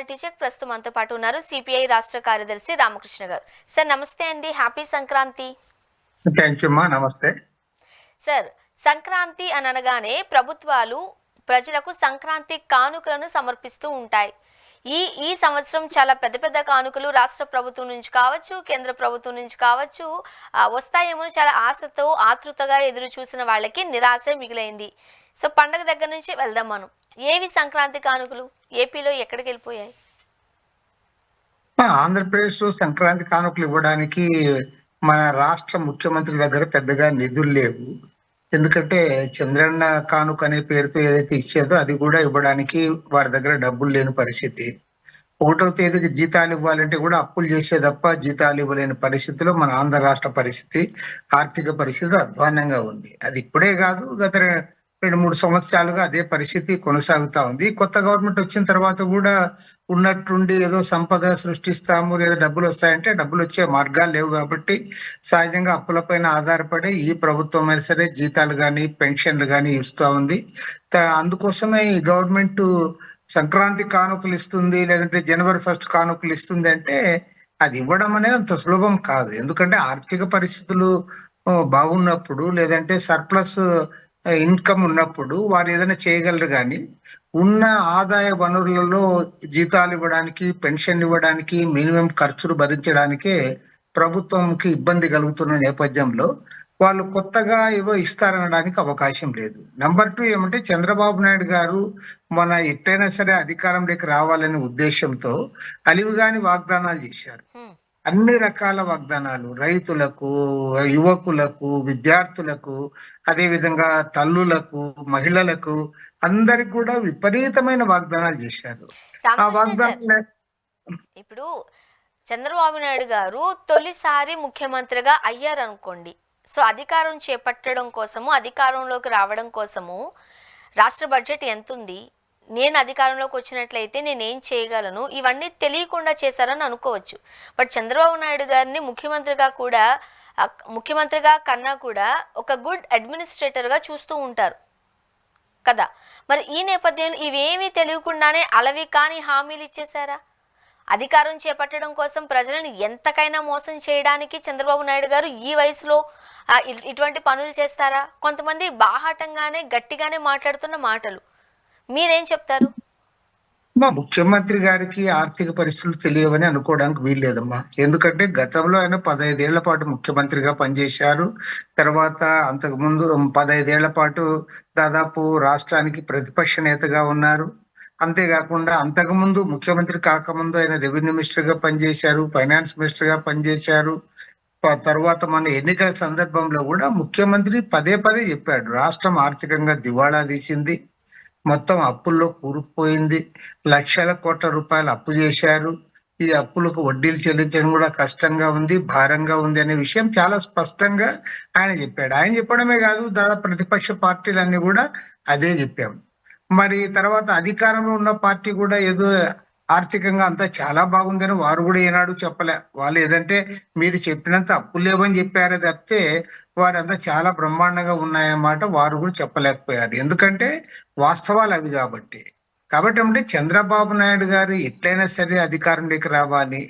Reality check ప్రస్తుతం మనతో పాటు ఉన్నారు సిపిఐ రాష్ట్ర కార్యదర్శి రామకృష్ణ గారు. సార్ నమస్తే అండి, హ్యాపీ సంక్రాంతి. థ్యాంక్ యూ అమ్మా, నమస్తే సార్, సంక్రాంతి అని అనగానే ప్రభుత్వాలు ప్రజలకు సంక్రాంతి కానుకలను సమర్పిస్తూ ఉంటాయి. ఈ సంవత్సరం చాలా పెద్ద పెద్ద కానుకలు రాష్ట్ర ప్రభుత్వం నుంచి కావచ్చు, కేంద్ర ప్రభుత్వం నుంచి కావచ్చు వస్తాయేమో చాలా ఆశతో ఆతృతగా ఎదురు చూసిన వాళ్ళకి నిరాశ మిగిలైంది. సో పండగ దగ్గర నుంచి వెళ్దాం మనం. ఏవి సంక్రాంతి కానుకలు? ఏపీలో ఎక్కడికి వెళ్ళిపోయాయి? ఆంధ్రప్రదేశ్ సంక్రాంతి కానుకలు ఇవ్వడానికి మన రాష్ట్ర ముఖ్యమంత్రి దగ్గర పెద్దగా నిధులు లేవు. ఎందుకంటే చంద్రన్న కానుక అనే పేరుతో ఏదైతే ఇచ్చారో అది కూడా ఇవ్వడానికి వారి దగ్గర డబ్బులు లేని పరిస్థితి. 1వ తేదీకి జీతాలు ఇవ్వాలంటే కూడా అప్పులు చేసే తప్ప జీతాలు ఇవ్వలేని పరిస్థితిలో మన ఆంధ్ర రాష్ట్ర పరిస్థితి, ఆర్థిక పరిస్థితి అధ్వాన్నంగా ఉంది. అది ఇప్పుడే కాదు, గత 2-3 సంవత్సరాలుగా అదే పరిస్థితి కొనసాగుతా ఉంది. కొత్త గవర్నమెంట్ వచ్చిన తర్వాత కూడా ఉన్నట్టుండి ఏదో సంపద సృష్టిస్తాము లేదా డబ్బులు వస్తాయంటే డబ్బులు వచ్చే మార్గాలు లేవు. కాబట్టి సహజంగా అప్పులపైన ఆధారపడి ఈ ప్రభుత్వం అయినా సరే జీతాలు కానీ పెన్షన్లు కానీ ఇస్తూ ఉంది. అందుకోసమే ఈ గవర్నమెంట్ సంక్రాంతి కానుకలు ఇస్తుంది, లేదంటే జనవరి 1 కానుకలు ఇస్తుంది అంటే అది ఇవ్వడం అనేది అంత సులభం కాదు. ఎందుకంటే ఆర్థిక పరిస్థితులు బాగున్నప్పుడు లేదంటే సర్ప్లస్ ఇన్కమ్ ఉన్నప్పుడు వారు ఏదైనా చేయగలరు. కానీ ఉన్న ఆదాయ వనరులలో జీతాలు ఇవ్వడానికి, పెన్షన్ ఇవ్వడానికి, మినిమం ఖర్చులు భరించడానికే ప్రభుత్వంకి ఇబ్బంది కలుగుతున్న నేపథ్యంలో వాళ్ళు కొత్తగా ఏవో ఇస్తారనడానికి అవకాశం లేదు. నెంబర్ 2 ఏమంటే చంద్రబాబు నాయుడు గారు మన ఎట్టైనా సరే అధికారంలోకి రావాలనే ఉద్దేశంతో అలివిగాని వాగ్దానాలు చేశారు. అన్ని రకాల వాగ్దానాలు రైతులకు, యువకులకు, విద్యార్థులకు, అదే విధంగా తల్లులకు, మహిళలకు అందరికి కూడా విపరీతమైన వాగ్దానాలు చేశారు. ఆ వాగ్దానాలు ఇప్పుడు చంద్రబాబు నాయుడు గారు తొలిసారి ముఖ్యమంత్రిగా అయ్యారనుకోండి. సో అధికారం చేపట్టడం కోసము, అధికారంలోకి రావడం కోసము రాష్ట్ర బడ్జెట్ ఎంత ఉంది, నేను అధికారంలోకి వచ్చినట్లయితే నేనేం చేయగలను, ఇవన్నీ తెలియకుండా చేశారని అనుకోవచ్చు. బట్ చంద్రబాబు నాయుడు గారిని ముఖ్యమంత్రిగా కన్నా కూడా ఒక గుడ్ అడ్మినిస్ట్రేటర్గా చూస్తూ ఉంటారు కదా. మరి ఈ నేపథ్యంలో ఇవేమీ తెలియకుండానే అలవి కాని హామీలు ఇచ్చేశారా? అధికారం చేపట్టడం కోసం ప్రజలను ఎంతకైనా మోసం చేయడానికి చంద్రబాబు నాయుడు గారు ఈ వయసులో ఇటువంటి పనులు చేస్తారా? కొంతమంది బాహాటంగానే గట్టిగానే మాట్లాడుతున్న మాటలు, మీరేం చెప్తారు? మా ముఖ్యమంత్రి గారికి ఆర్థిక పరిస్థితులు తెలియవని అనుకోవడానికి వీల్లేదమ్మా. ఎందుకంటే గతంలో ఆయన 15 ఏళ్ల పాటు ముఖ్యమంత్రిగా పనిచేశారు. తర్వాత అంతకుముందు 15 ఏళ్ల పాటు దాదాపు రాష్ట్రానికి ప్రతిపక్ష నేతగా ఉన్నారు. అంతేకాకుండా అంతకుముందు ముఖ్యమంత్రి కాకముందు ఆయన రెవెన్యూ మినిస్టర్ గా పనిచేశారు, ఫైనాన్స్ మినిస్టర్ గా పనిచేశారు. తర్వాత మన ఎన్నికల సందర్భంలో కూడా ముఖ్యమంత్రి పదే పదే చెప్పాడు, రాష్ట్రం ఆర్థికంగా దివాళా తీసింది, మొత్తం అప్పుల్లో కూరుకుపోయింది, లక్షల కోట్ల రూపాయలు అప్పు చేశారు, ఈ అప్పులకు వడ్డీలు చెల్లించడం కూడా కష్టంగా ఉంది, భారంగా ఉంది అనే విషయం చాలా స్పష్టంగా ఆయన చెప్పాడు. ఆయన చెప్పడమే కాదు, దాదాపు ప్రతిపక్ష పార్టీలన్నీ కూడా అదే చెప్పాము. మరి తర్వాత అధికారంలో ఉన్న పార్టీ కూడా ఏదో ఆర్థికంగా అంతా చాలా బాగుందని వారు కూడా ఏనాడు చెప్పలే. వాళ్ళు ఏదంటే మీరు చెప్పినంత అప్పులు లేవని చెప్పారే తప్పితే వారంతా చాలా బ్రహ్మాండంగా ఉన్నాయన్నమాట వారు కూడా చెప్పలేకపోయారు. ఎందుకంటే వాస్తవాలు అవి కాబట్టి. అంటే చంద్రబాబు నాయుడు గారు ఎట్లయినా సరే అధికారంలోకి రావాలి,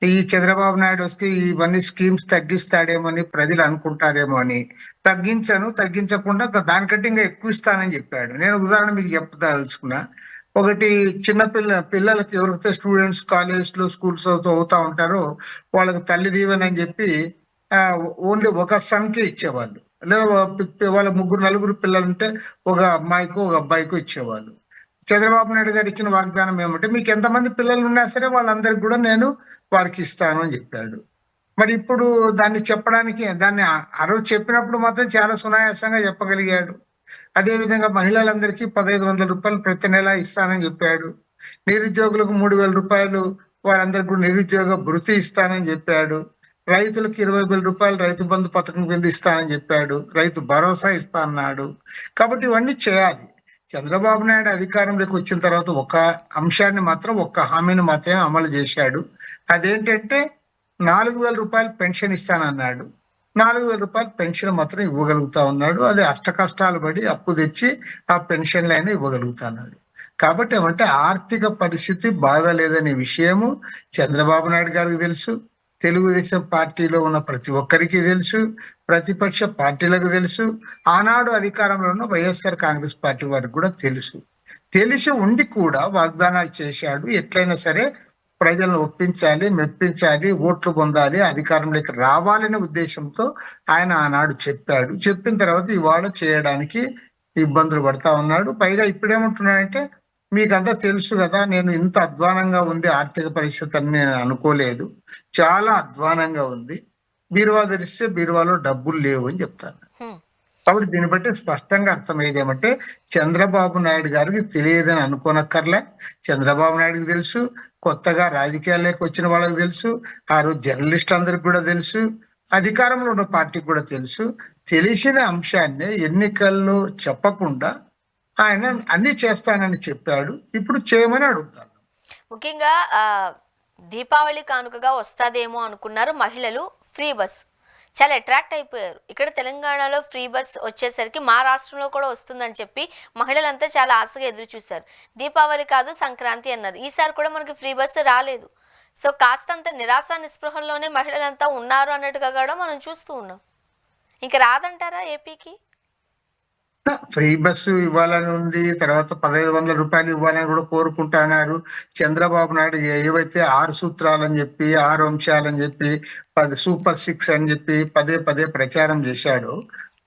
ఈ చంద్రబాబు నాయుడు వస్తే ఇవన్నీ స్కీమ్స్ తగ్గిస్తాడేమో అని ప్రజలు అనుకుంటారేమో అని తగ్గించకుండా దానికంటే ఇంకా ఎక్కువ ఇస్తానని చెప్పాడు. నేను ఉదాహరణ మీకు చెప్పదలుచుకున్నా. ఒకటి, పిల్లలకి ఎవరైతే స్టూడెంట్స్ కాలేజ్ లో స్కూల్స్ చదువుతా ఉంటారో వాళ్ళకి తల్లి దీవెన అని చెప్పి ఓన్లీ ఒక సన్కే ఇచ్చేవాళ్ళు, లేదా వాళ్ళ 3-4 పిల్లలు ఉంటే ఒక అమ్మాయికో ఒక అబ్బాయికో ఇచ్చేవాళ్ళు. చంద్రబాబు నాయుడు గారు ఇచ్చిన వాగ్దానం ఏమంటే మీకు ఎంతమంది పిల్లలు ఉన్నా సరే వాళ్ళందరికీ కూడా నేను వారికి ఇస్తాను అని చెప్పాడు. మరి ఇప్పుడు దాన్ని చెప్పడానికి, దాన్ని ఆ రోజు చెప్పినప్పుడు మాత్రం చాలా సునాయాసంగా చెప్పగలిగాడు. అదే విధంగా మహిళలందరికీ 1500 రూపాయలు ప్రతి నెల ఇస్తానని చెప్పాడు. నిరుద్యోగులకు 3000 రూపాయలు వారందరికీ కూడా నిరుద్యోగ భృతి ఇస్తానని చెప్పాడు. రైతులకు 20,000 రూపాయలు రైతు బంధు పథకం కింద ఇస్తానని చెప్పాడు. రైతు భరోసా ఇస్తా అన్నాడు. కాబట్టి ఇవన్నీ చేయాలి. చంద్రబాబు నాయుడు అధికారంలోకి వచ్చిన తర్వాత ఒక అంశాన్ని మాత్రం, ఒక్క హామీని మాత్రమే అమలు చేశాడు. అదేంటంటే 4,000 రూపాయలు పెన్షన్ ఇస్తానన్నాడు. 4,000 రూపాయలు పెన్షన్ మాత్రం ఇవ్వగలుగుతా ఉన్నాడు. అది అష్ట కష్టాలు పడి అప్పు తెచ్చి ఆ పెన్షన్లు అయినా ఇవ్వగలుగుతున్నాడు. కాబట్టి ఏమంటే ఆర్థిక పరిస్థితి బాగాలేదనే విషయము చంద్రబాబు నాయుడు గారికి తెలుసు, తెలుగుదేశం పార్టీలో ఉన్న ప్రతి ఒక్కరికి తెలుసు, ప్రతిపక్ష పార్టీలకు తెలుసు, ఆనాడు అధికారంలో ఉన్న వైఎస్ఆర్ కాంగ్రెస్ పార్టీ వారికి కూడా తెలుసు. తెలిసి ఉండి కూడా వాగ్దానాలు చేశాడు. ఎట్లయినా సరే ప్రజలను ఒప్పించాలి, మెప్పించాలి, ఓట్లు పొందాలి, అధికారంలోకి రావాలనే ఉద్దేశంతో ఆయన ఆనాడు చెప్పాడు. చెప్పిన తర్వాత ఇవాళ చేయడానికి ఇబ్బందులు పడతా ఉన్నాడు. పైగా ఇప్పుడేమంటున్నాడంటే మీకంతా తెలుసు కదా, నేను ఇంత అధ్వానంగా ఉంది ఆర్థిక పరిస్థితి అని నేను అనుకోలేదు, చాలా అధ్వానంగా ఉంది, బీరువా తెరిస్తే బీరువాలో డబ్బులు లేవు అని చెప్తాను. కాబట్టి దీన్ని బట్టి స్పష్టంగా అర్థమయ్యేది ఏమంటే చంద్రబాబు నాయుడు గారికి తెలియదని అనుకోనక్కర్లే. చంద్రబాబు నాయుడుకి తెలుసు, కొత్తగా రాజకీయాల్లోకి వచ్చిన వాళ్ళకి తెలుసు, ఆ రోజు జర్నలిస్ట్ అందరికి కూడా తెలుసు, అధికారంలో ఉన్న పార్టీకి కూడా తెలుసు. తెలిసిన అంశాన్ని ఎన్నికల్లో చెప్పకుండా ఆయన అన్ని చేస్తానని చెప్పాడు. ఇప్పుడు చేయమని అడుగుతాను. ముఖ్యంగా దీపావళి కానుకగా వస్తాదేమో అనుకున్నారు మహిళలు. ఫ్రీ బస్ చాలా అట్రాక్ట్ అయిపోయారు. ఇక్కడ తెలంగాణలో ఫ్రీ బస్ వచ్చేసరికి మా రాష్ట్రంలో కూడా వస్తుందని చెప్పి మహిళలంతా చాలా ఆశగా ఎదురు చూశారు. దీపావళి కాదు సంక్రాంతి అన్నారు. ఈసారి కూడా మనకి ఫ్రీ బస్ రాలేదు. సో కాస్తంత నిరాశ నిస్పృహల్లోనే మహిళలంతా ఉన్నారు అన్నట్టుగా కూడా మనం చూస్తూ ఉన్నాం. ఇంకా రాదంటారా ఏపీకి? ఫ్రీ బస్సు ఇవ్వాలని ఉంది, తర్వాత 1500 రూపాయలు ఇవ్వాలని కూడా కోరుకుంటున్నారు. చంద్రబాబు నాయుడు ఏవైతే 6 సూత్రాలని చెప్పి, 6 అంశాలని చెప్పి, 10 సూపర్ 6 అని చెప్పి పదే పదే ప్రచారం చేశాడు,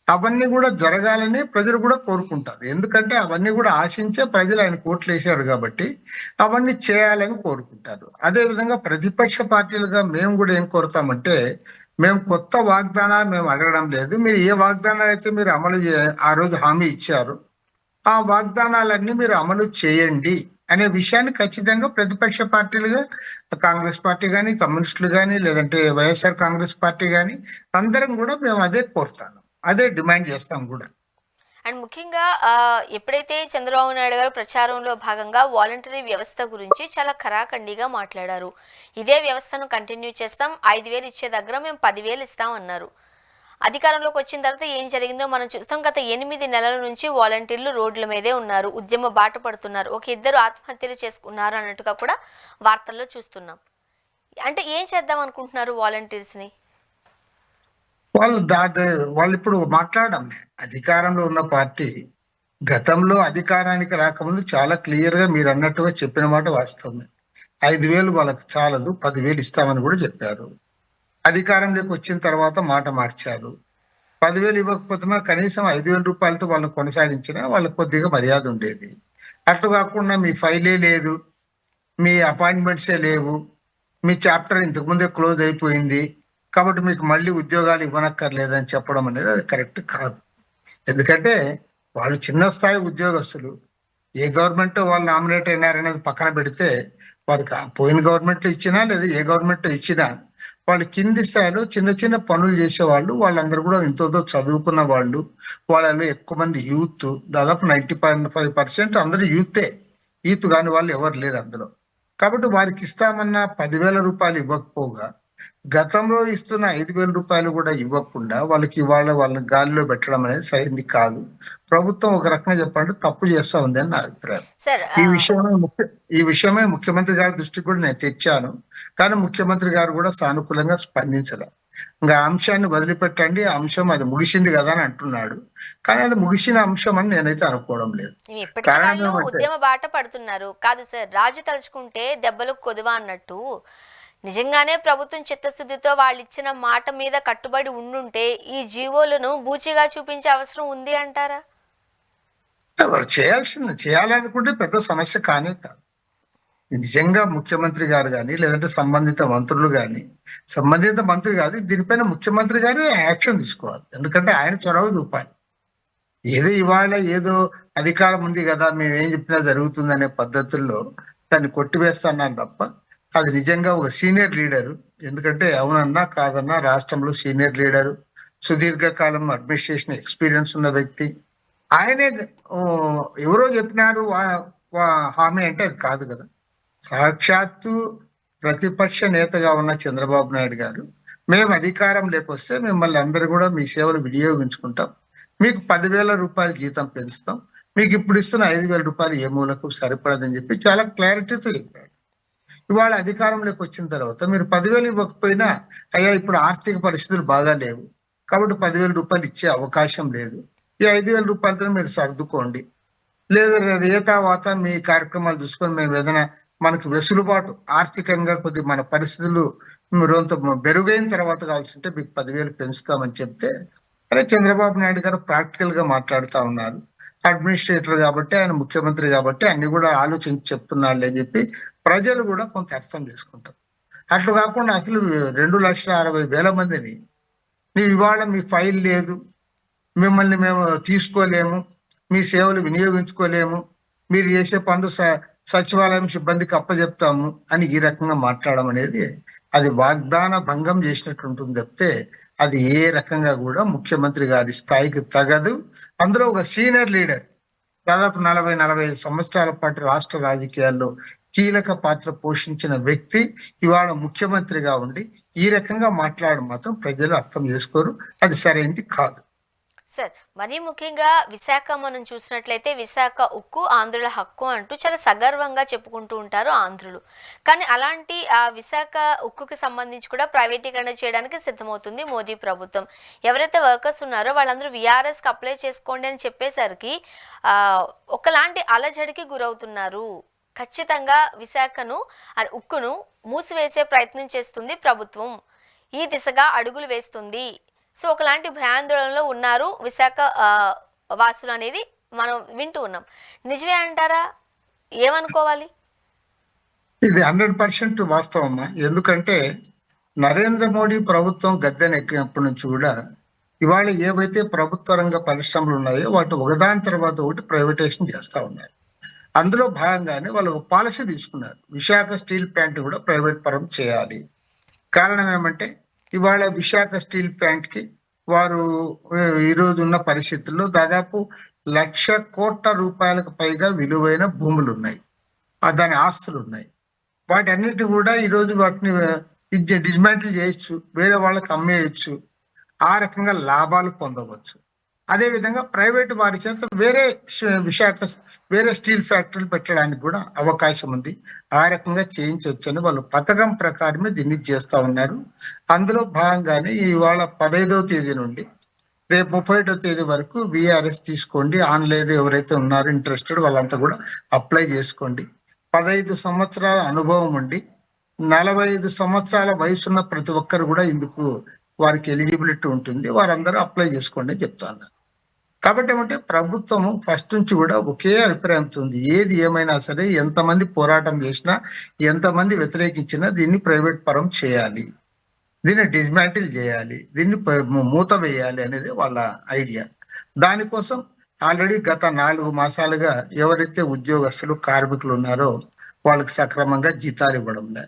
అవన్నీ కూడా జరగాలని ప్రజలు కూడా కోరుకుంటారు. ఎందుకంటే అవన్నీ కూడా ఆశించే ప్రజలు ఆయన కోట్లు వేశారు కాబట్టి అవన్నీ చేయాలని కోరుకుంటారు. అదే విధంగా ప్రతిపక్ష పార్టీలుగా మేము కూడా ఏం కోరుతామంటే, మేము కొత్త వాగ్దానాలు మేము అడగడం లేదు. మీరు ఏ వాగ్దానాలు అయితే మీరు ఆ రోజు హామీ ఇచ్చారు, ఆ వాగ్దానాలన్నీ మీరు అమలు చేయండి అనే విషయాన్ని ఖచ్చితంగా ప్రతిపక్ష పార్టీలుగా కాంగ్రెస్ పార్టీ కానీ, కమ్యూనిస్టులు కానీ, లేదంటే వైఎస్ఆర్ కాంగ్రెస్ పార్టీ కానీ అందరం కూడా మేము అదే కోరుతాను, అదే డిమాండ్ చేస్తాం కూడా. అండ్ ముఖ్యంగా ఎప్పుడైతే చంద్రబాబు నాయుడు గారు ప్రచారంలో భాగంగా వాలంటరీ వ్యవస్థ గురించి చాలా ఖరాఖండిగా మాట్లాడారు. ఇదే వ్యవస్థను కంటిన్యూ చేస్తాం, 5000 ఇచ్చే దగ్గర మేము 10,000 ఇస్తామన్నారు. అధికారంలోకి వచ్చిన తర్వాత ఏం జరిగిందో మనం చూస్తాం. గత 8 నెలల నుంచి వాలంటీర్లు రోడ్ల మీదే ఉన్నారు, ఉద్యమ బాట పడుతున్నారు, ఒక 2 ఆత్మహత్యలు చేసుకున్నారు అన్నట్టుగా కూడా వార్తల్లో చూస్తున్నాం. అంటే ఏం చేద్దాం అనుకుంటున్నారు వాలంటీర్స్ని? వాళ్ళు ఇప్పుడు మాట్లాడడం, అధికారంలో ఉన్న పార్టీ గతంలో అధికారానికి రాకముందు చాలా క్లియర్ గా మీరు అన్నట్టుగా చెప్పిన మాట వాస్తవం. 5,000 వాళ్ళకి చాలదు, 10,000 ఇస్తామని కూడా చెప్పారు. అధికారంలోకి వచ్చిన తర్వాత మాట మార్చారు. 10,000 ఇవ్వకపోతున్నా కనీసం 5,000 రూపాయలతో వాళ్ళని కొనసాగించినా వాళ్ళకి కొద్దిగా మర్యాద ఉండేది. అట్లా కాకుండా మీ ఫైలే లేదు, మీ అపాయింట్మెంట్సే లేవు, మీ చాప్టర్ ఇంతకు ముందే క్లోజ్ అయిపోయింది కాబట్టి మీకు మళ్ళీ ఉద్యోగాలు ఇవ్వనక్కర్లేదని చెప్పడం అనేది అది కరెక్ట్ కాదు. ఎందుకంటే వాళ్ళు చిన్న స్థాయి ఉద్యోగస్తులు, ఏ గవర్నమెంట్ వాళ్ళు నామినేట్ అయినారనేది పక్కన పెడితే, వారికి పోయిన గవర్నమెంట్ ఇచ్చినా లేదా ఏ గవర్నమెంట్ ఇచ్చినా వాళ్ళు కింది స్థాయిలో చిన్న చిన్న పనులు చేసేవాళ్ళు, వాళ్ళందరూ కూడా ఎంతో చదువుకున్న వాళ్ళు, వాళ్ళలో ఎక్కువ మంది యూత్, దాదాపు 95% అందరూ యూత్ కాని వాళ్ళు ఎవరు లేరు అందులో. కాబట్టి వారికి ఇస్తామన్న 10,000 రూపాయలు ఇవ్వకపోగా గతంలో ఇస్తున్న 5,000 రూపాయలు కూడా ఇవ్వకుండా వాళ్ళకి వాళ్ళని గాలిలో పెట్టడం అనేది సరైంది కాదు. ప్రభుత్వం ఒక రకంగా చెప్పాలంటే తప్పు చేస్తా ఉంది అని నా అభిప్రాయం. ఈ విషయమే ముఖ్యమంత్రి గారి దృష్టికి కూడా నేను తెచ్చాను, కానీ ముఖ్యమంత్రి గారు కూడా సానుకూలంగా స్పందించడం. ఇంకా అంశాన్ని వదిలిపెట్టండి, అంశం అది ముగిసింది కదా అని అంటున్నాడు, కానీ అది ముగిసిన అంశం అని నేనైతే అనుకోవడం లేదు. ఉద్యమ బాట పడుతున్నారు కాదు సార్, రాజు తలుచుకుంటే దెబ్బలకు కొదువా అన్నట్టు నిజంగానే ప్రభుత్వం చిత్తశుద్ధితో వాళ్ళు ఇచ్చిన మాట మీద కట్టుబడి ఉండుంటే ఈ జీవోలను బూచిగా చూపించే అవసరం ఉంది అంటారా? వాళ్ళు చేయాలనుకుంటే పెద్ద సమస్య కానే కాదు. నిజంగా ముఖ్యమంత్రి గారు కానీ, లేదంటే సంబంధిత మంత్రులు కానీ, సంబంధిత మంత్రి కాదు, దీనిపైన ముఖ్యమంత్రి గారు యాక్షన్ తీసుకోవాలి. ఎందుకంటే ఆయన చొరవ చూపాలి. ఏదో ఇవాళ ఏదో అధికారం ఉంది కదా మేము ఏం చెప్పినా జరుగుతుంది అనే పద్ధతుల్లో దాన్ని కొట్టివేస్తున్నారు తప్ప, అది నిజంగా ఒక సీనియర్ లీడరు, ఎందుకంటే అవునన్నా కాదన్నా రాష్ట్రంలో సీనియర్ లీడరు, సుదీర్ఘకాలం అడ్మినిస్ట్రేషన్ ఎక్స్పీరియన్స్ ఉన్న వ్యక్తి, ఆయనే ఎవరో చెప్పినారు హామీ అంటే అది కాదు కదా. సాక్షాత్తు ప్రతిపక్ష నేతగా ఉన్న చంద్రబాబు నాయుడు గారు, మేము అధికారం లేకొస్తే మిమ్మల్ని అందరూ కూడా మీ సేవలు వినియోగించుకుంటాం, మీకు 10,000 రూపాయల జీతం పెంచుతాం, మీకు ఇప్పుడు ఇస్తున్న 5,000 రూపాయలు ఏ మూలకు సరిపడదని చెప్పి చాలా క్లారిటీతో చెప్పాడు. ఇవాళ అధికారంలోకి వచ్చిన తర్వాత మీరు 10,000 ఇవ్వకపోయినా, అయ్యా ఇప్పుడు ఆర్థిక పరిస్థితులు బాగా లేవు కాబట్టి 10,000 రూపాయలు ఇచ్చే అవకాశం లేదు, ఈ 5,000 రూపాయలతో మీరు సర్దుకోండి, లేదా రేతావాత మీ కార్యక్రమాలు చూసుకొని మేము ఏదైనా మనకు వెసులుబాటు ఆర్థికంగా కొద్ది మన పరిస్థితులు మరింత మెరుగైన తర్వాత కావాల్సింటే మీకు 10,000 పెంచుతామని చెప్తే, అరే చంద్రబాబు నాయుడు గారు ప్రాక్టికల్ గా మాట్లాడుతా ఉన్నారు, అడ్మినిస్ట్రేటర్ కాబట్టి ఆయన ముఖ్యమంత్రి కాబట్టి అన్ని కూడా ఆలోచించి చెప్తున్నాడు అని చెప్పి ప్రజలు కూడా కొంత అర్థం చేసుకుంటారు. అట్లా కాకుండా అసలు 2,60,000 మందిని నీవు ఇవాళ మీ ఫైల్ లేదు, మిమ్మల్ని మేము తీసుకోలేము, మీ సేవలు వినియోగించుకోలేము, మీరు చేసే పనులు సచివాలయం సిబ్బందికి అప్పచెప్తాము అని ఈ రకంగా మాట్లాడడం అనేది అది వాగ్దాన భంగం చేసినట్టు ఉంటుంది తప్పితే అది ఏ రకంగా కూడా ముఖ్యమంత్రి గారి స్థాయికి తగదు. అందులో ఒక సీనియర్ లీడర్ దాదాపు 40-45 సంవత్సరాల పాటు రాష్ట్ర రాజకీయాల్లో కీలక పాత్ర పోషించిన వ్యక్తి ఇవాళ ముఖ్యమంత్రిగా ఉండి ఈ రకంగా మాట్లాడడం మాత్రం ప్రజలు అర్థం చేసుకోరు, అది సరైనది కాదు. సార్, మరీ ముఖ్యంగా విశాఖ మనం చూసినట్లయితే విశాఖ ఉక్కు ఆంధ్రుల హక్కు అంటూ చాలా సగర్వంగా చెప్పుకుంటూ ఉంటారు ఆంధ్రులు. కానీ అలాంటి ఆ విశాఖ ఉక్కుకి సంబంధించి కూడా ప్రైవేటీకరణ చేయడానికి సిద్ధమవుతుంది మోదీ ప్రభుత్వం. ఎవరైతే వర్కర్స్ ఉన్నారో వాళ్ళందరూ విఆర్ఎస్కి అప్లై చేసుకోండి అని చెప్పేసరికి ఒకలాంటి అలజడికి గురవుతున్నారు. ఖచ్చితంగా విశాఖను ఉక్కును మూసివేసే ప్రయత్నం చేస్తుంది ప్రభుత్వం, ఈ దిశగా అడుగులు వేస్తుంది. సో ఒకలాంటి భయాందోళనలో ఉన్నారు విశాఖ వాసులు అనేది మనం వింటూ ఉన్నాం. నిజమే అంటారా? ఏమనుకోవాలి? ఇది 100% వాస్తవమ్మా. ఎందుకంటే నరేంద్ర మోడీ ప్రభుత్వం గద్దెనెక్కినప్పటి నుంచి కూడా ఇవాళ ఏవైతే ప్రభుత్వ రంగ పరిశ్రమలు ఉన్నాయో వాటి ఒకదాని తర్వాత ఒకటి ప్రైవేటైజేషన్ చేస్తా ఉన్నారు. అందులో భాగంగానే వాళ్ళు ఒక పాలసీ తీసుకున్నారు, విశాఖ స్టీల్ ప్లాంట్ కూడా ప్రైవేట్ పరం చేయాలి. కారణం ఏమంటే ఇవాళ విశాఖ స్టీల్ ప్లాంట్ కి వారు ఈరోజు ఉన్న పరిస్థితుల్లో దాదాపు 1,00,000 కోట్ల రూపాయలకు పైగా విలువైన భూములు ఉన్నాయి, దాని ఆస్తులు ఉన్నాయి. వాటన్నిటి కూడా ఈరోజు వాటిని డిస్మాంటిల్ చేయొచ్చు, వేరే వాళ్ళకి అమ్మేయచ్చు, ఆ రకంగా లాభాలు పొందవచ్చు. అదే విధంగా ప్రైవేట్ వారి చేత వేరే స్టీల్ ఫ్యాక్టరీలు పెట్టడానికి కూడా అవకాశం ఉంది, ఆ రకంగా చేయించవచ్చని వాళ్ళు పథకం ప్రకారమే దీన్ని చేస్తా ఉన్నారు. అందులో భాగంగానే ఇవాళ 15వ తేదీ నుండి రేపు 31వ తేదీ వరకు విఆర్ఎస్ తీసుకోండి, ఆన్లైన్ ఎవరైతే ఉన్నారో ఇంట్రెస్టెడ్ వాళ్ళంతా కూడా అప్లై చేసుకోండి. 15 సంవత్సరాల అనుభవం ఉండి 45 సంవత్సరాల వయసున్న ప్రతి ఒక్కరు కూడా ఇందుకు వారికి ఎలిజిబిలిటీ ఉంటుంది, వారందరూ అప్లై చేసుకోండి అని చెప్తా ఉన్నారు. కాబట్టి ఏమంటే ప్రభుత్వం ఫస్ట్ నుంచి కూడా ఒకే అభిప్రాయంతో ఉంది, ఏది ఏమైనా సరే ఎంతమంది పోరాటం చేసినా ఎంతమంది వ్యతిరేకించినా దీన్ని ప్రైవేట్ పరం చేయాలి, దీన్ని డిస్మాంటిల్ చేయాలి, దీన్ని మూత వేయాలి అనేది వాళ్ళ ఐడియా. దానికోసం ఆల్రెడీ గత 4 మాసాలుగా ఎవరైతే ఉద్యోగస్తులు కార్మికులు ఉన్నారో వాళ్ళకి సక్రమంగా జీతాలు ఇవ్వడం లే.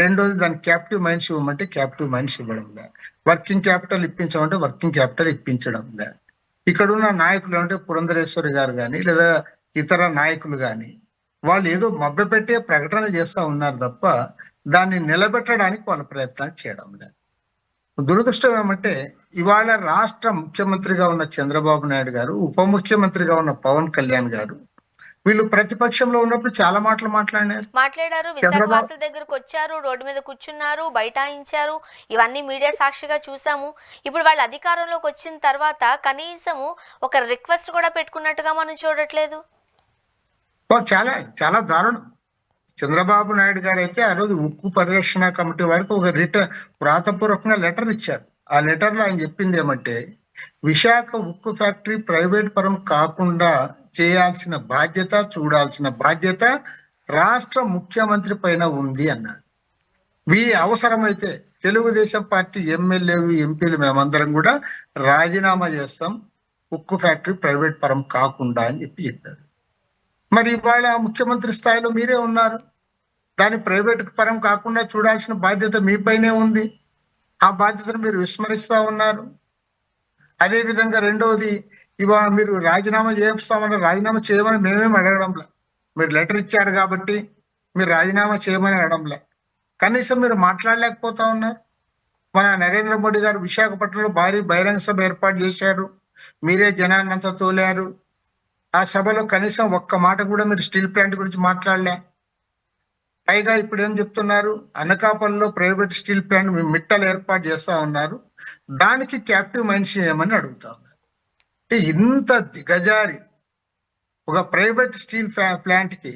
రెండోది దాని క్యాపిటివ్ మైన్స్ ఇవ్వమంటే క్యాపిటివ్ మైన్స్ ఇవ్వడం లే, వర్కింగ్ క్యాపిటల్ ఇప్పించమంటే వర్కింగ్ క్యాపిటల్ ఇప్పించడం లే. ఇక్కడ ఉన్న నాయకులు అంటే పురంధరేశ్వరి గారు కానీ లేదా ఇతర నాయకులు కానీ వాళ్ళు ఏదో మభ్యపెట్టే ప్రకటనలు చేస్తా ఉన్నారు తప్ప దాన్ని నిలబెట్టడానికి వాళ్ళ ప్రయత్నాలు చేయడం లేదు. దురదృష్టం ఏమంటే ఇవాళ రాష్ట్ర ముఖ్యమంత్రిగా ఉన్న చంద్రబాబు నాయుడు గారు, ఉప ముఖ్యమంత్రిగా ఉన్న పవన్ కళ్యాణ్ గారు వీళ్ళు ప్రతిపక్షంలో ఉన్నప్పుడు చాలా మాటలు మాట్లాడారు. విశాఖ వాసుల దగ్గరకు వచ్చారు, రోడ్డు మీద కూర్చున్నారు, బైఠాయించారు. ఇవన్నీ మీడియా సాక్షిగా చూసాము. ఇప్పుడు వాళ్ళ అధికారంలోకి వచ్చిన తర్వాత కనీసము ఒక రిక్వెస్ట్ కూడా పెట్టుకున్నట్టుగా మనం చూడట్లేదు. చాలా చాలా దారుణం. చంద్రబాబు నాయుడు గారు అయితే ఆ రోజు ఉక్కు పరిరక్షణ కమిటీ వారికి ఒక వ్రాతపూర్వకంగా లెటర్ ఇచ్చారు. ఆ లెటర్ లో ఆయన చెప్పింది ఏమంటే విశాఖ ఉక్కు ఫ్యాక్టరీ ప్రైవేట్ పరం కాకుండా చేయాల్సిన బాధ్యత, చూడాల్సిన బాధ్యత రాష్ట్ర ముఖ్యమంత్రి పైన ఉంది అన్నాడు. అవసరమైతే తెలుగుదేశం పార్టీ ఎమ్మెల్యేలు, ఎంపీలు మేమందరం కూడా రాజీనామా చేస్తాం ఉక్కు ఫ్యాక్టరీ ప్రైవేట్ పరం కాకుండా అని చెప్పాడు. మరి ఇవాళ ముఖ్యమంత్రి స్థాయిలో మీరే ఉన్నారు, దాని ప్రైవేట్ పరం కాకుండా చూడాల్సిన బాధ్యత మీపైనే ఉంది, ఆ బాధ్యతను మీరు విస్మరిస్తా ఉన్నారు. అదే విధంగా రెండవది ఇవాళ మీరు రాజీనామా చేస్తామని రాజీనామా చేయమని మేమేమి అడగడంలే, మీరు లెటర్ ఇచ్చారు కాబట్టి మీరు రాజీనామా చేయమని అడగడంలే, కనీసం మీరు మాట్లాడలేకపోతా ఉన్నారు. మన నరేంద్ర మోడీ గారు విశాఖపట్నంలో భారీ బహిరంగ సభ ఏర్పాటు చేశారు, మీరే జనాన్నంతా తోలారు. ఆ సభలో కనీసం ఒక్క మాట కూడా మీరు స్టీల్ ప్లాంట్ గురించి మాట్లాడలే. పైగా ఇప్పుడు ఏం చెప్తున్నారు, అనకాపల్లిలో ప్రైవేట్ స్టీల్ ప్లాంట్ మిట్టలు ఏర్పాటు చేస్తా ఉన్నారు, దానికి క్యాప్టివ్ మైన్స్ చేయమని అడుగుతా ఉన్నారు. అంటే ఇంత దిగజారి ఒక ప్రైవేట్ స్టీల్ ప్లాంట్ కి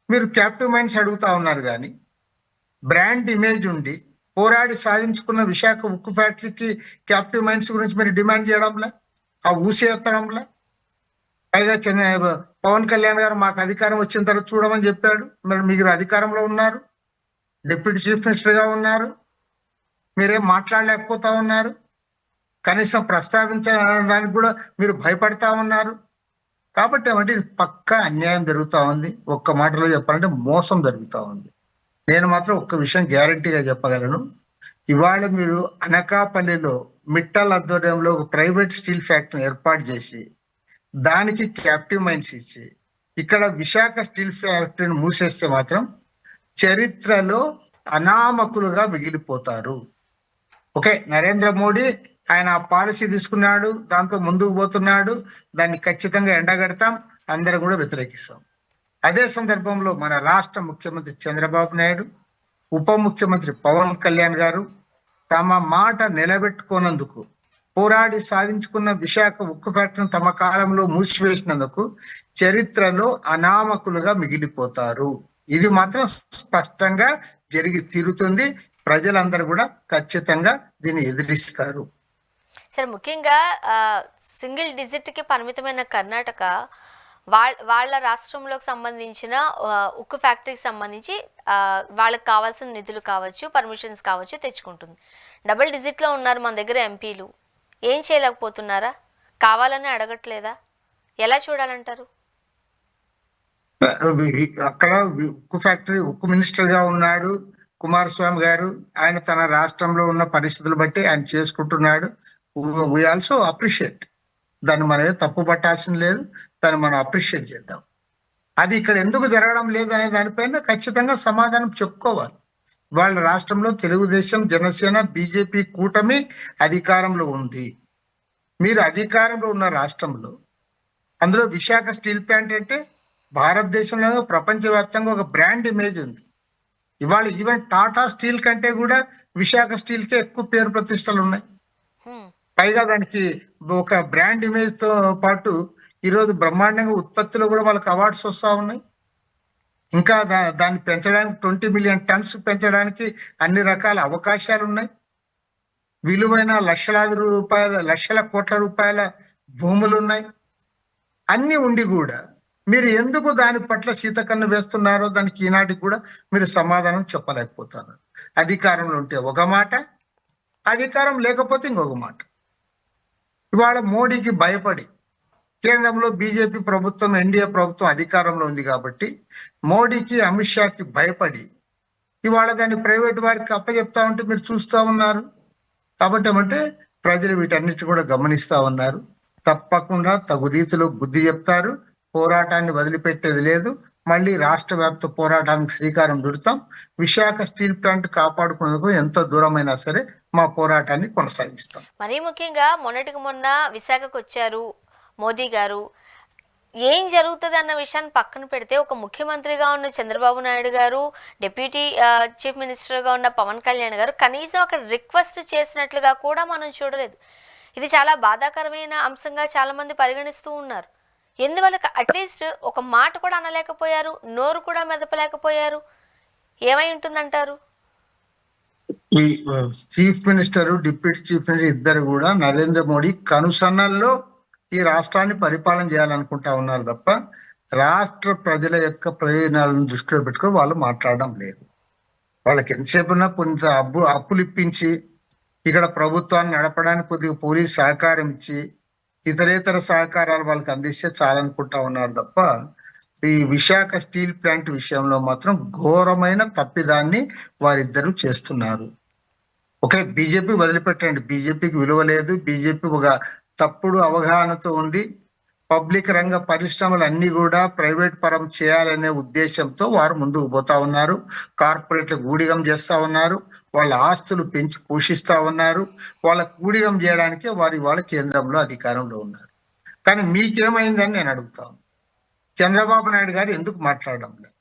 మీరు క్యాప్టివ్ మైన్స్ అడుగుతా ఉన్నారు, కానీ బ్రాండ్ ఇమేజ్ ఉండి పోరాడి సాధించుకున్న విశాఖ ఉక్కు ఫ్యాక్టరీకి క్యాప్టివ్ మైన్స్ గురించి మీరు డిమాండ్ చేయడంలా, ఆ ఊసేత్తడంలా. పైగా పవన్ కళ్యాణ్ గారు మాకు అధికారం వచ్చిన తర్వాత చూడమని చెప్పాడు. మరి మీరు అధికారంలో ఉన్నారు, డిప్యూటీ చీఫ్ మినిస్టర్ గా ఉన్నారు, మీరేం మాట్లాడలేకపోతా ఉన్నారు, కనీసం ప్రస్తావించడానికి కూడా మీరు భయపడతా ఉన్నారు. కాబట్టి ఏమంటే ఇది పక్కా అన్యాయం జరుగుతా ఉంది. ఒక్క మాటలో చెప్పాలంటే మోసం జరుగుతా ఉంది. నేను మాత్రం ఒక్క విషయం గ్యారంటీగా చెప్పగలను, ఇవాళ మీరు అనకాపల్లిలో మిట్టల్ ఆధ్వర్యంలో ఒక ప్రైవేట్ స్టీల్ ఫ్యాక్టరీ ఏర్పాటు చేసి దానికి క్యాప్టివ్ మైన్స్ ఇచ్చి ఇక్కడ విశాఖ స్టీల్ ఫ్యాక్టరీని మూసేస్తే మాత్రం చరిత్రలో అనామకులుగా మిగిలిపోతారు. ఓకే, నరేంద్ర మోడీ ఆయన ఆ పాలసీ తీసుకున్నాడు, దాంతో ముందుకు పోతున్నాడు, దాన్ని ఖచ్చితంగా ఎండగడతాం, అందరం కూడా వ్యతిరేకిస్తాం. అదే సందర్భంలో మన రాష్ట్ర ముఖ్యమంత్రి చంద్రబాబు నాయుడు, ఉప ముఖ్యమంత్రి పవన్ కళ్యాణ్ గారు తమ మాట నిలబెట్టుకోనందుకు, పోరాడి సాధించుకున్న విశాఖ ఉక్కు ఫ్యాక్టరీని తమ కాలంలో మూసివేసినందుకు చరిత్రలో అనామకులుగా మిగిలిపోతారు. ఇది మాత్రం స్పష్టంగా జరిగి తీరుతుంది. ప్రజలందరూ కూడా ఖచ్చితంగా దీన్ని ఎదిరిస్తారు. సరే, ముఖ్యంగా సింగిల్ డిజిట్ కి పరిమితమైన కర్ణాటక వాళ్ళ రాష్ట్రంలోకి సంబంధించిన ఉక్కు ఫ్యాక్టరీకి సంబంధించి వాళ్ళకి కావాల్సిన నిధులు కావచ్చు, పర్మిషన్స్ కావచ్చు తెచ్చుకుంటుంది. డబుల్ డిజిట్లో ఉన్నారు మన దగ్గర ఎంపీలు, ఏం చేయలేకపోతున్నారా? కావాలని అడగట్లేదా? ఎలా చూడాలంటారు? అక్కడ ఉక్కు ఫ్యాక్టరీ ఉక్కు మినిస్టర్ గా ఉన్నాడు కుమారస్వామి గారు. ఆయన తన రాష్ట్రంలో ఉన్న పరిస్థితులు బట్టి ఆయన చేసుకుంటున్నాడు. We also appreciate. దాన్ని మనం తప్పు పట్టాల్సింది లేదు, దాన్ని మనం అప్రిషియేట్ చేద్దాం. అది ఇక్కడ ఎందుకు జరగడం లేదు అనే దానిపైన ఖచ్చితంగా సమాధానం చెప్పుకోవాలి. వాళ్ళ రాష్ట్రంలో తెలుగుదేశం, జనసేన, బీజేపీ కూటమి అధికారంలో ఉంది. మీరు అధికారంలో ఉన్న రాష్ట్రంలో అందులో విశాఖ స్టీల్ ప్లాంట్ అంటే భారతదేశంలో ప్రపంచవ్యాప్తంగా ఒక బ్రాండ్ ఇమేజ్ ఉంది. ఇవాళ ఈవెన్ టాటా స్టీల్ కంటే కూడా విశాఖ స్టీల్ కే ఎక్కువ పేరు ప్రతిష్టలు ఉన్నాయి. పైగా దానికి ఒక బ్రాండ్ ఇమేజ్ తో పాటు ఈరోజు బ్రహ్మాండంగా ఉత్పత్తిలో కూడా వాళ్ళకి అవార్డ్స్ వస్తా ఉన్నాయి. ఇంకా దాన్ని పెంచడానికి 20 మిలియన్ టన్స్ పెంచడానికి అన్ని రకాల అవకాశాలు ఉన్నాయి. విలువైన లక్షల కోట్ల రూపాయల భూములు ఉన్నాయి. అన్ని ఉండి కూడా మీరు ఎందుకు దాని పట్ల శీతకన్ను వేస్తున్నారో దానికి ఈనాటికి కూడా మీరు సమాధానం చెప్పలేకపోతారు. అధికారంలో ఉంటే ఒక మాట, అధికారం లేకపోతే ఇంకొక మాట. ఇవాళ మోడీకి భయపడి కేంద్రంలో బీజేపీ ప్రభుత్వం, ఎన్డీఏ ప్రభుత్వం అధికారంలో ఉంది కాబట్టి మోడీకి, అమిత్ షాకి భయపడి ఇవాళ దాన్ని ప్రైవేట్ వారికి అప్పచెప్తా ఉంటే మీరు చూస్తా ఉన్నారు. కాబట్టి ఏమంటే ప్రజలు వీటన్నిటి కూడా గమనిస్తా ఉన్నారు. తప్పకుండా తగు రీతిలో బుద్ధి చెప్తారు. పోరాటాన్ని వదిలిపెట్టేది లేదు. మళ్ళీ రాష్ట్ర వ్యాప్త పోరాటానికి శ్రీకారం చుడతాం. విశాఖ స్టీల్ ప్లాంట్ కాపాడుకునేందుకు ఎంత దూరమైనా సరే మా పోరాటాన్ని కొనసాగిస్తాం. మరీ ముఖ్యంగా మొన్నటికి మొన్న విశాఖకు వచ్చారు మోదీ గారు. ఏం జరుగుతుంది అన్న విషయాన్ని పక్కన పెడితే, ఒక ముఖ్యమంత్రిగా ఉన్న చంద్రబాబు నాయుడు గారు, డిప్యూటీ చీఫ్ మినిస్టర్గా ఉన్న పవన్ కళ్యాణ్ గారు కనీసం ఒక రిక్వెస్ట్ చేసినట్లుగా కూడా మనం చూడలేదు. ఇది చాలా బాధాకరమైన అంశంగా చాలా మంది పరిగణిస్తూ ఉన్నారు. ఎందువల్ల అట్లీస్ట్ ఒక మాట కూడా అనలేకపోయారు, నోరు కూడా మెదపలేకపోయారు? ఏమై ఉంటుందంటారు? ఈ chief minister, deputy chief minister ఇద్దరు కూడా నరేంద్ర మోడీ కనుసన్నల్లో ఈ రాష్ట్రాన్ని పరిపాలన చేయాలనుకుంటా ఉన్నారు తప్ప రాష్ట్ర ప్రజల యొక్క ప్రయోజనాలను దృష్టిలో పెట్టుకొని వాళ్ళు మాట్లాడడం లేదు. వాళ్ళకి ఎంతసేపు ఉన్నా కొంత అప్పులు ఇప్పించి ఇక్కడ ప్రభుత్వాన్ని నడపడానికి కొద్దిగా పోలీస్ సహకారం ఇచ్చి ఇతరేతర సహకారాలు వాళ్ళకి అందిస్తే చాలనుకుంటా ఉన్నారు తప్ప ఈ విశాఖ స్టీల్ ప్లాంట్ విషయంలో మాత్రం ఘోరమైన తప్పిదాన్ని వారిద్దరూ చేస్తున్నారు. ఓకే, బీజేపీ వదిలిపెట్టండి, బీజేపీకి విలువ లేదు. బీజేపీ ఒక తప్పుడు అవగాహనతో ఉంది. పబ్లిక్ రంగ పరిశ్రమలు అన్ని కూడా ప్రైవేట్ పరం చేయాలనే ఉద్దేశంతో వారు ముందుకు పోతా ఉన్నారు. కార్పొరేట్లకు ఊడిగం చేస్తా ఉన్నారు. వాళ్ళ ఆస్తులు పెంచి పోషిస్తా ఉన్నారు. వాళ్ళ ఊడిగం చేయడానికే వారి కేంద్రంలో అధికారంలో ఉన్నారు. కానీ మీకేమైందని నేను అడుగుతాను. చంద్రబాబు నాయుడు గారు ఎందుకు మాట్లాడడం లేదు?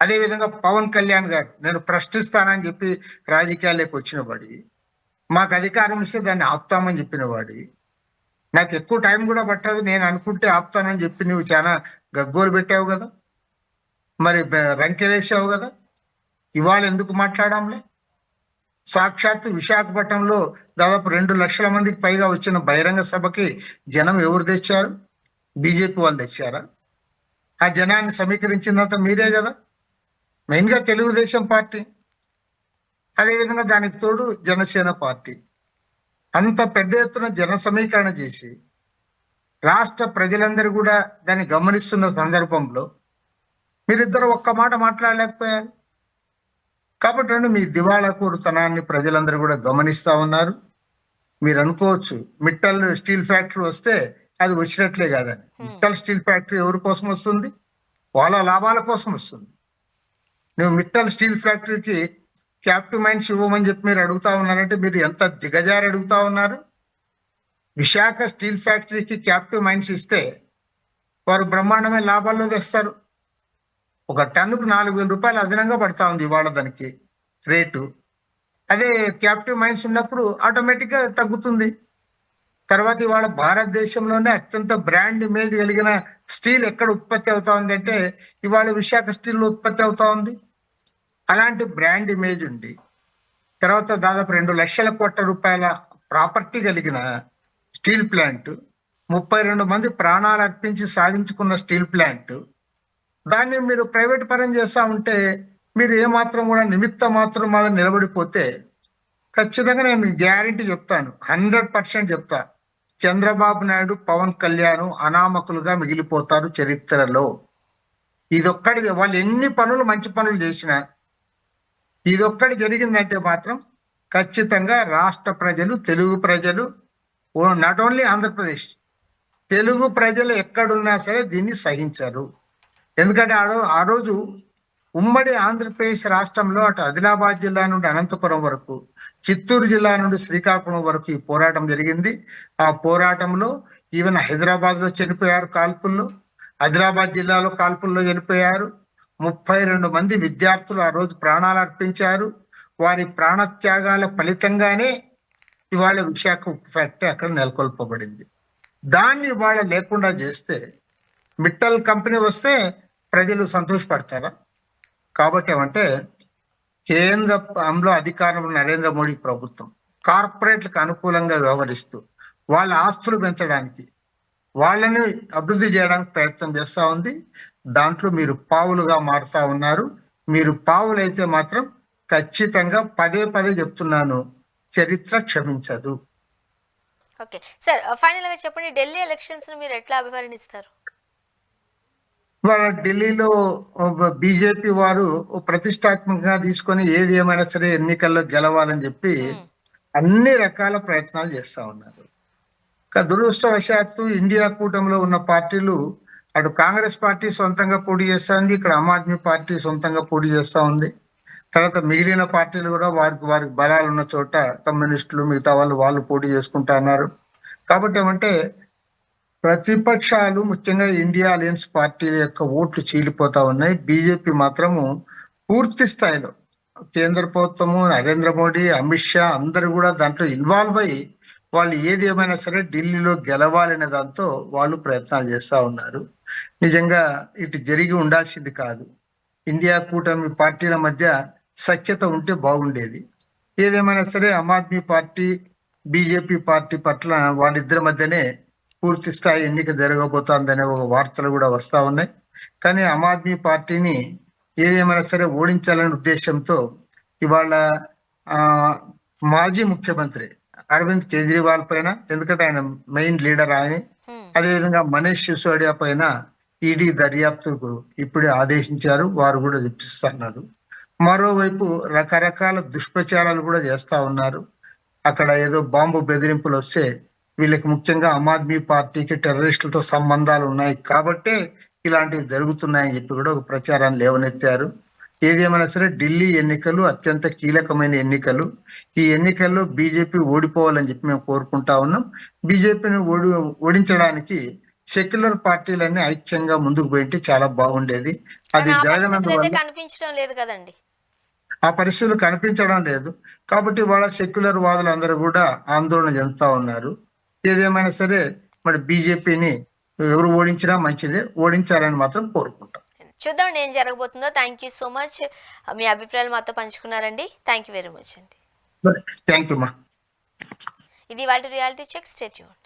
అదేవిధంగా పవన్ కళ్యాణ్ గారు నేను ప్రశ్నిస్తానని చెప్పి రాజకీయాల్లోకి వచ్చిన వాడివి, మాకు అధికారం ఇస్తే దాన్ని ఆపుతామని చెప్పిన వాడివి, నాకు ఎక్కువ టైం కూడా పట్టదు, నేను అనుకుంటే ఆపుతానని చెప్పి నువ్వు చాలా గగ్గోలు పెట్టావు కదా, మరి రంకెలేసావు కదా, ఇవాళ ఎందుకు మాట్లాడంలే? సాక్షాత్తు విశాఖపట్నంలో దాదాపు 2 లక్షల మందికి పైగా వచ్చిన బహిరంగ సభకి జనం ఎవరు తెచ్చారు? బీజేపీ వాళ్ళు తెచ్చారా? ఆ జనాన్ని సమీకరించిందంతా మీరే కదా, మెయిన్ గా తెలుగుదేశం పార్టీ, అదేవిధంగా దానికి తోడు జనసేన పార్టీ. అంత పెద్ద ఎత్తున జన సమీకరణ చేసి రాష్ట్ర ప్రజలందరూ కూడా దాన్ని గమనిస్తున్న సందర్భంలో మీరిద్దరు ఒక్క మాట మాట్లాడలేకపోయారు. కాబట్టి మీ దివాళా కోరుతనాన్ని ప్రజలందరూ కూడా గమనిస్తా ఉన్నారు. మీరు అనుకోవచ్చు మిట్టల్ స్టీల్ ఫ్యాక్టరీ వస్తే అది వచ్చినట్లే కాదని. మిట్టల్ స్టీల్ ఫ్యాక్టరీ ఎవరి కోసం వస్తుంది? వాళ్ళ లాభాల కోసం వస్తుంది. నువ్వు మిట్టల్ స్టీల్ ఫ్యాక్టరీకి క్యాప్టివ్ మైన్స్ ఇవ్వమని చెప్పి మీరు అడుగుతా ఉన్నారంటే మీరు ఎంత దిగజారి అడుగుతా ఉన్నారు. విశాఖ స్టీల్ ఫ్యాక్టరీకి క్యాప్టివ్ మైన్స్ ఇస్తే వారు బ్రహ్మాండమైన లాభాల్లో తెస్తారు. ఒక టన్నుకు 4,000 రూపాయలు అదనంగా పడతా ఉంది ఇవాళ దానికి రేటు. అదే క్యాప్టివ్ మైన్స్ ఉన్నప్పుడు ఆటోమేటిక్ గా తగ్గుతుంది. తర్వాత ఇవాళ భారతదేశంలోనే అత్యంత బ్రాండ్ ఇమేజ్ కలిగిన స్టీల్ ఎక్కడ ఉత్పత్తి అవుతా ఉంది అంటే ఇవాళ విశాఖ స్టీల్ లో ఉత్పత్తి అవుతా ఉంది. అలాంటి బ్రాండ్ ఇమేజ్ ఉండి తర్వాత దాదాపు 2 లక్షల కోట్ల రూపాయల ప్రాపర్టీ కలిగిన స్టీల్ ప్లాంట్, 32 మంది ప్రాణాలు అర్పించి సాధించుకున్న స్టీల్ ప్లాంట్, దాన్ని మీరు ప్రైవేట్ పరం చేస్తా ఉంటే మీరు ఏమాత్రం కూడా నిమిత్త మాత్రం మీద నిలబడిపోతే ఖచ్చితంగా నేను గ్యారంటీ చెప్తాను, 100% చెప్తా, చంద్రబాబు నాయుడు పవన్ కళ్యాణ్ అనామకులుగా మిగిలిపోతారు చరిత్రలో. ఇదొక్కడి వాళ్ళు ఎన్ని పనులు మంచి పనులు చేసినా ఇదొక్కడి జరిగిందంటే మాత్రం ఖచ్చితంగా రాష్ట్ర ప్రజలు, తెలుగు ప్రజలు, నాట్ ఓన్లీ ఆంధ్రప్రదేశ్, తెలుగు ప్రజలు ఎక్కడున్నా సరే దీన్ని సహించరు. ఎందుకంటే ఆ రోజు ఉమ్మడి ఆంధ్రప్రదేశ్ రాష్ట్రంలో అటు ఆదిలాబాద్ జిల్లా నుండి అనంతపురం వరకు, చిత్తూరు జిల్లా నుండి శ్రీకాకుళం వరకు ఈ పోరాటం జరిగింది. ఆ పోరాటంలో ఈవెన్ హైదరాబాద్ లో చనిపోయారు కాల్పుల్లో, ఆదిలాబాద్ జిల్లాలో కాల్పుల్లో చనిపోయారు. 32 మంది విద్యార్థులు ఆ రోజు ప్రాణాలు అర్పించారు. వారి ప్రాణత్యాగాల ఫలితంగానే ఇవాళ విశాఖ ఉక్కు ఫ్యాక్టరీ అక్కడ నెలకొల్పబడింది. దాన్ని ఇవాళ లేకుండా చేస్తే మిట్టల్ కంపెనీ వస్తే ప్రజలు సంతోషపడతారా? కాబట్టి ఏమంటే కేంద్రంలో అధికారంలో నరేంద్ర మోడీ ప్రభుత్వం కార్పొరేట్లకు అనుకూలంగా వ్యవహరిస్తూ వాళ్ళ ఆస్తులు పెంచడానికి, వాళ్ళని అభివృద్ధి చేయడానికి ప్రయత్నం చేస్తా ఉంది. దాంట్లో మీరు పావులుగా మారుతా ఉన్నారు. మీరు పావులైతే మాత్రం ఖచ్చితంగా పదే చెప్తున్నాను, చరిత్ర క్షమించదు. ఓకే సార్, ఫైనల్ గా చెప్పండి, ఢిల్లీ ఎలక్షన్స్ మీరు ఎట్లా అభివర్ణిస్తారు? వాళ్ళ ఢిల్లీలో బీజేపీ వారు ప్రతిష్టాత్మకంగా తీసుకొని ఏది ఏమైనా సరే ఎన్నికల్లో గెలవాలని చెప్పి అన్ని రకాల ప్రయత్నాలు చేస్తా ఉన్నారు. దురదృష్టవశాత్తు ఇండియా కూటమిలో ఉన్న పార్టీలు, అటు కాంగ్రెస్ పార్టీ సొంతంగా పోటీ చేస్తా ఉంది, ఇక్కడ ఆమ్ ఆద్మీ పార్టీ సొంతంగా పోటీ చేస్తా ఉంది. తర్వాత మిగిలిన పార్టీలు కూడా వారికి బలాలు ఉన్న చోట కమ్యూనిస్టులు మిగతా వాళ్ళు పోటీ చేసుకుంటా ఉన్నారు. కాబట్టి ఏమంటే ప్రతిపక్షాలు ముఖ్యంగా ఇండియా అలయన్స్ పార్టీల యొక్క ఓట్లు చీలిపోతా ఉన్నాయి. బీజేపీ మాత్రము పూర్తి స్థాయిలో కేంద్ర ప్రభుత్వము, నరేంద్ర మోడీ, అమిత్ షా అందరూ కూడా దాంట్లో ఇన్వాల్వ్ అయ్యి వాళ్ళు ఏది ఏమైనా సరే ఢిల్లీలో గెలవాలనే దాంతో వాళ్ళు ప్రయత్నాలు చేస్తా ఉన్నారు. నిజంగా ఇటు జరిగి ఉండాల్సింది కాదు. ఇండియా కూటమి పార్టీల మధ్య సఖ్యత ఉంటే బాగుండేది. ఏదేమైనా సరే Aam Aadmi party, BJP party పట్ల వాళ్ళిద్దరి మధ్యనే పూర్తి స్థాయి ఎన్నిక జరగబోతోందనే ఒక వార్తలు కూడా వస్తా ఉన్నాయి. కానీ ఆమ్ ఆద్మీ పార్టీని ఏదేమైనా సరే ఓడించాలనే ఉద్దేశంతో ఇవాళ మాజీ ముఖ్యమంత్రి అరవింద్ కేజ్రీవాల్ పైన, ఎందుకంటే ఆయన మెయిన్ లీడర్ ఆయన, అదేవిధంగా మనీష్ సిసోడియా పైన ఈడీ దర్యాప్తుకు ఇప్పుడే ఆదేశించారు. వారు కూడా తెప్పిస్తున్నారు. మరోవైపు రకరకాల దుష్ప్రచారాలు కూడా చేస్తా ఉన్నారు. అక్కడ ఏదో బాంబు బెదిరింపులు వస్తే వీళ్ళకి ముఖ్యంగా ఆమ్ ఆద్మీ పార్టీకి టెర్రరిస్టులతో సంబంధాలు ఉన్నాయి కాబట్టే ఇలాంటివి జరుగుతున్నాయని చెప్పి కూడా ఒక ప్రచారాన్ని లేవనెత్తారు. ఏదేమైనా సరే ఢిల్లీ ఎన్నికలు అత్యంత కీలకమైన ఎన్నికలు. ఈ ఎన్నికల్లో బీజేపీ ఓడిపోవాలని చెప్పి మేము కోరుకుంటా ఉన్నాం. బీజేపీని ఓడించడానికి సెక్యులర్ పార్టీలన్నీ ఐక్యంగా ముందుకు పోయింటే చాలా బాగుండేది. అది కానీ ఆ పరిస్థితులు అయితే జరగనందువల్ల కనిపించడం లేదు కదండి. ఆ పరిస్థితులు కనిపించడం లేదు. కాబట్టి వాళ్ళ సెక్యులర్ వాదులందరూ కూడా ఆందోళన చెందుతా ఉన్నారు. ఏదేమైనా సరే మరి బీజేపీని ఎవరు ఓడించినా మంచిదే, ఓడించాలని మాత్రం కోరుకుంటాం. చూద్దాం ఏం జరగబోతుందో. థ్యాంక్ యూ సో మచ్, మీ అభిప్రాయాలు మాతో పంచుకున్నారండి. థ్యాంక్ యూ వెరీ మచ్ అండి. థ్యాంక్ యూ మా. ఇది వాళ్ళ రియాలిటీ చెక్. Stay tuned.